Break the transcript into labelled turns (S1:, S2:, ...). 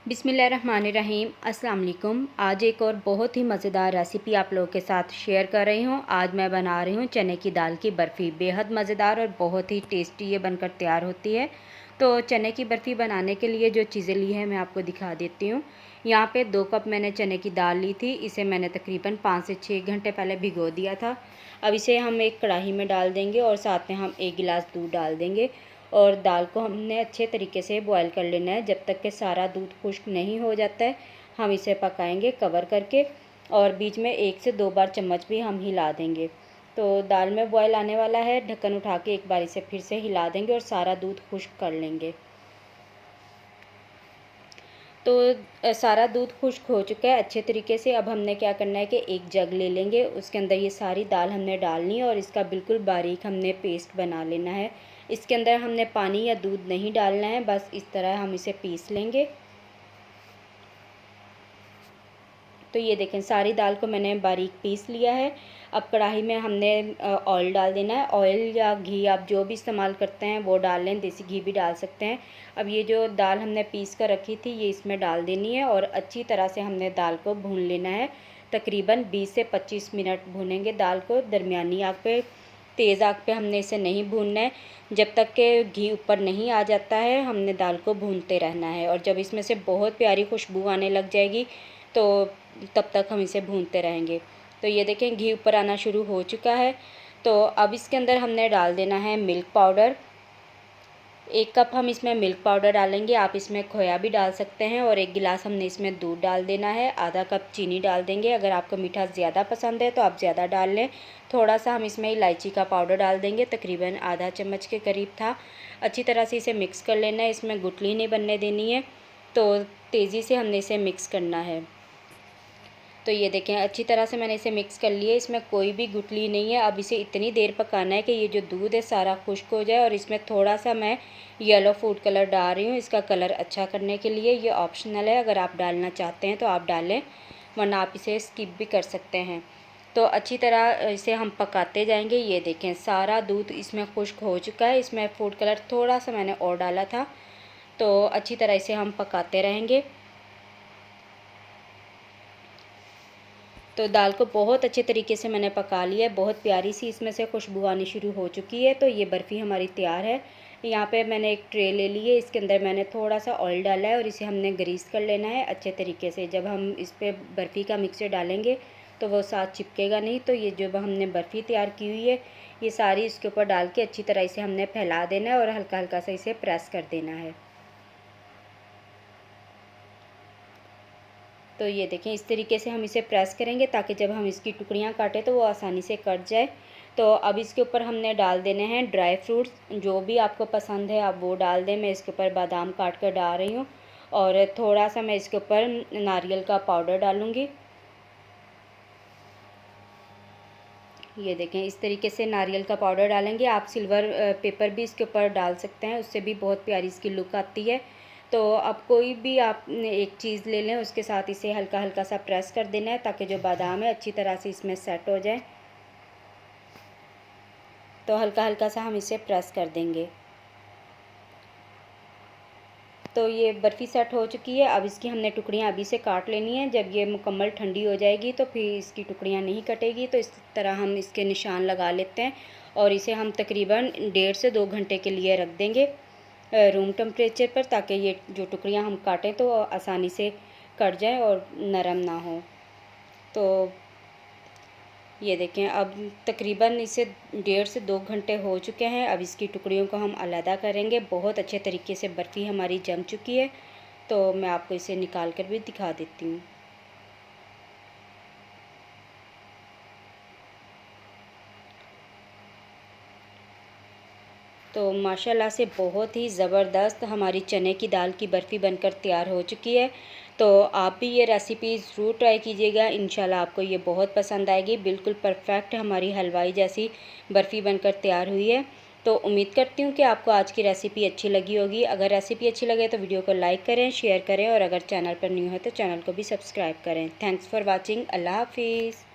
S1: बिस्मिल्लाहिर्रहमानिर्रहीम। अस्सलाम वालेकुम। आज एक और बहुत ही मज़ेदार रेसिपी आप लोगों के साथ शेयर कर रही हूँ। आज मैं बना रही हूँ चने की दाल की बर्फ़ी। बेहद मज़ेदार और बहुत ही टेस्टी ये बनकर तैयार होती है। तो चने की बर्फ़ी बनाने के लिए जो चीज़ें ली हैं मैं आपको दिखा देती हूँ। यहाँ पे 2 कप मैंने चने की दाल ली थी। इसे मैंने तकरीबन 5 से 6 घंटे पहले भिगो दिया था। अब इसे हम एक कढ़ाई में डाल देंगे और साथ में हम 1 गिलास दूध डाल देंगे और दाल को हमने अच्छे तरीके से बॉईल कर लेना है। जब तक कि सारा दूध खुश्क नहीं हो जाता है हम इसे पकाएंगे कवर करके, और बीच में 1 से 2 बार चम्मच भी हम हिला देंगे। तो दाल में बॉईल आने वाला है, ढक्कन उठा के एक बार इसे फिर से हिला देंगे और सारा दूध खुश्क कर लेंगे। तो सारा दूध खुश्क हो चुका है अच्छे तरीके से। अब हमने क्या करना है कि एक जग ले लेंगे, उसके अंदर ये सारी दाल हमने डालनी है और इसका बिल्कुल बारीक हमने पेस्ट बना लेना है। इसके अंदर हमने पानी या दूध नहीं डालना है, बस इस तरह हम इसे पीस लेंगे। तो ये देखें सारी दाल को मैंने बारीक पीस लिया है। अब कढ़ाई में हमने ऑयल डाल देना है। ऑयल या घी आप जो भी इस्तेमाल करते हैं वो डाल लें, देसी घी भी डाल सकते हैं। अब ये जो दाल हमने पीस कर रखी थी ये इसमें डाल देनी है और अच्छी तरह से हमने दाल को भून लेना है। तकरीबन 20 से 25 मिनट भूनेंगे दाल को। दरमियानी आग पे, तेज़ आग पे हमने इसे नहीं भूनना है। जब तक कि घी ऊपर नहीं आ जाता है हमने दाल को भूनते रहना है, और जब इसमें से बहुत प्यारी खुशबू आने लग जाएगी तो तब तक हम इसे भूनते रहेंगे। तो ये देखें घी ऊपर आना शुरू हो चुका है। तो अब इसके अंदर हमने डाल देना है मिल्क पाउडर। 1 कप हम इसमें मिल्क पाउडर डालेंगे, आप इसमें खोया भी डाल सकते हैं, और 1 गिलास हमने इसमें दूध डाल देना है। आधा कप चीनी डाल देंगे, अगर आपको मीठा ज़्यादा पसंद है तो आप ज़्यादा डाल लें। थोड़ा सा हम इसमें इलायची का पाउडर डाल देंगे, तकरीबन आधा चम्मच के करीब था। अच्छी तरह से इसे मिक्स कर लेना है, इसमें गुठली नहीं बनने देनी है। तो तेज़ी से हमने इसे मिक्स करना है। तो ये देखें अच्छी तरह से मैंने इसे मिक्स कर लिया, इसमें कोई भी गुठली नहीं है। अब इसे इतनी देर पकाना है कि ये जो दूध है सारा खुश्क हो जाए, और इसमें थोड़ा सा मैं येलो फूड कलर डाल रही हूँ इसका कलर अच्छा करने के लिए। ये ऑप्शनल है, अगर आप डालना चाहते हैं तो आप डालें, वरना आप इसे स्किप भी कर सकते हैं। तो अच्छी तरह इसे हम पकाते जाएंगे। ये देखें सारा दूध इसमें खुश्क हो चुका है। इसमें फूड कलर थोड़ा सा मैंने और डाला था। तो अच्छी तरह इसे हम पकाते रहेंगे। तो दाल को बहुत अच्छे तरीके से मैंने पका लिया है, बहुत प्यारी सी इसमें से खुशबू आनी शुरू हो चुकी है। तो ये बर्फ़ी हमारी तैयार है। यहाँ पे मैंने एक ट्रे ले ली है, इसके अंदर मैंने थोड़ा सा ऑयल डाला है और इसे हमने ग्रीस कर लेना है अच्छे तरीके से। जब हम इस पर बर्फ़ी का मिक्सचर डालेंगे तो वो साथ चिपकेगा नहीं। तो ये जो हमने बर्फ़ी तैयार की हुई है ये सारी इसके ऊपर डाल के अच्छी तरह इसे हमने फैला देना है और हल्का हल्का सा इसे प्रेस कर देना है। तो ये देखें इस तरीके से हम इसे प्रेस करेंगे ताकि जब हम इसकी टुकड़ियाँ काटें तो वो आसानी से कट जाए। तो अब इसके ऊपर हमने डाल देने हैं ड्राई फ्रूट्स, जो भी आपको पसंद है आप वो डाल दें। मैं इसके ऊपर बादाम काट कर डाल रही हूँ, और थोड़ा सा मैं इसके ऊपर नारियल का पाउडर डालूँगी। ये देखें इस तरीके से नारियल का पाउडर डालेंगे। आप सिल्वर पेपर भी इसके ऊपर डाल सकते हैं, उससे भी बहुत प्यारी इसकी लुक आती है। तो अब कोई भी आप एक चीज़ ले लें, उसके साथ इसे हल्का हल्का सा प्रेस कर देना है ताकि जो बादाम है अच्छी तरह से इसमें सेट हो जाए। तो हल्का हल्का सा हम इसे प्रेस कर देंगे। तो ये बर्फ़ी सेट हो चुकी है। अब इसकी हमने टुकड़ियाँ अभी से काट लेनी है। जब ये मुकम्मल ठंडी हो जाएगी तो फिर इसकी टुकड़ियाँ नहीं कटेगी। तो इस तरह हम इसके निशान लगा लेते हैं और इसे हम तकरीबन 1.5 से 2 घंटे के लिए रख देंगे रूम टेम्परेचर पर, ताकि ये जो टुकड़ियाँ हम काटें तो आसानी से कट जाएँ और नरम ना हो। तो ये देखें अब तकरीबन इसे 1.5 से 2 घंटे हो चुके हैं। अब इसकी टुकड़ियों को हम अलहदा करेंगे। बहुत अच्छे तरीके से बर्फ़ी हमारी जम चुकी है। तो मैं आपको इसे निकाल कर भी दिखा देती हूँ। तो माशाल्लाह से बहुत ही ज़बरदस्त हमारी चने की दाल की बर्फ़ी बनकर तैयार हो चुकी है। तो आप भी ये रेसिपी ज़रूर ट्राई कीजिएगा, इंशाल्लाह आपको ये बहुत पसंद आएगी। बिल्कुल परफेक्ट हमारी हलवाई जैसी बर्फ़ी बनकर तैयार हुई है। तो उम्मीद करती हूँ कि आपको आज की रेसिपी अच्छी लगी होगी। अगर रेसिपी अच्छी लगे तो वीडियो को लाइक करें, शेयर करें, और अगर चैनल पर न्यू है तो चैनल को भी सब्सक्राइब करें। Thanks for watching. अल्लाह हाफिज़।